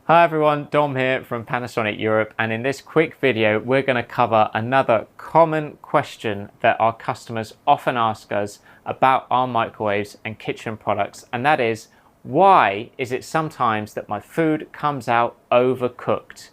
Hi everyone, Dom here from Panasonic Europe, and in this quick video we're going to cover another common question that our customers often ask us about our microwaves and kitchen products, and that is, why is it sometimes that my food comes out overcooked?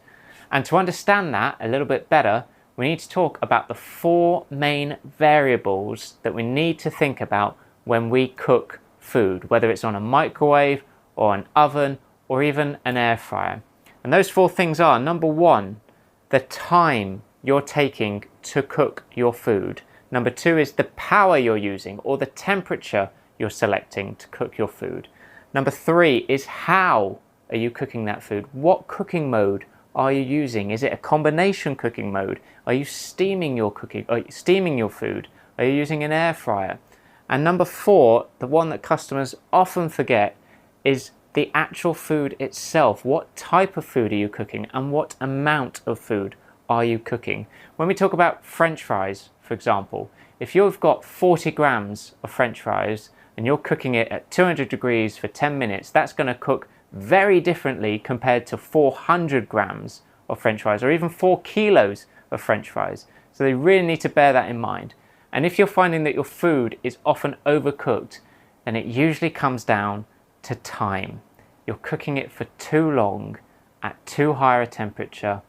And to understand that a little bit better, we need to talk about the four main variables that we need to think about when we cook food, whether it's on a microwave or an oven or even an air fryer. And those four things are: number one, the time you're taking to cook your food. Number two is the power you're using or the temperature you're selecting to cook your food. Number three is how are you cooking that food? What cooking mode are you using? Is it a combination cooking mode? Are you steaming your food? Are you using an air fryer? And number four, the one that customers often forget, is the actual food itself. What type of food are you cooking and what amount of food are you cooking? When we talk about French fries, for example, if you've got 40 grams of French fries and you're cooking it at 200 degrees for 10 minutes, that's going to cook very differently compared to 400 grams of French fries or even 4 kilos of French fries. So they really need to bear that in mind. And if you're finding that your food is often overcooked, then it usually comes down to time. You're cooking it for too long at too high a temperature,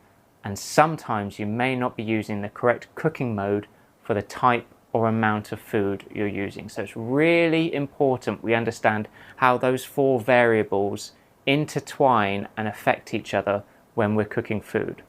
and sometimes you may not be using the correct cooking mode for the type or amount of food you're using. So it's really important we understand how those four variables intertwine and affect each other when we're cooking food.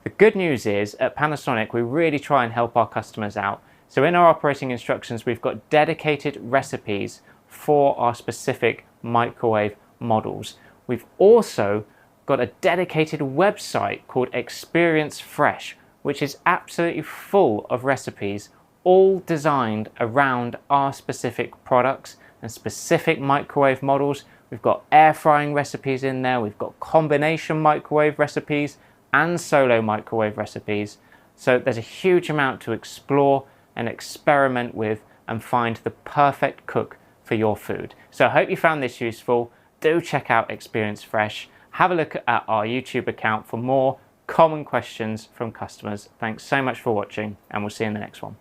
The good news is at Panasonic we really try and help our customers out. So in our operating instructions we've got dedicated recipes for our specific microwave models. We've also got a dedicated website called Experience Fresh, which is absolutely full of recipes, all designed around our specific products and specific microwave models. We've got air frying recipes in there, we've got combination microwave recipes and solo microwave recipes. So there's a huge amount to explore and experiment with and find the perfect cook for your food. So I hope you found this useful. Do check out Experience Fresh. Have a look at our YouTube account for more common questions from customers. Thanks so much for watching, and we'll see you in the next one.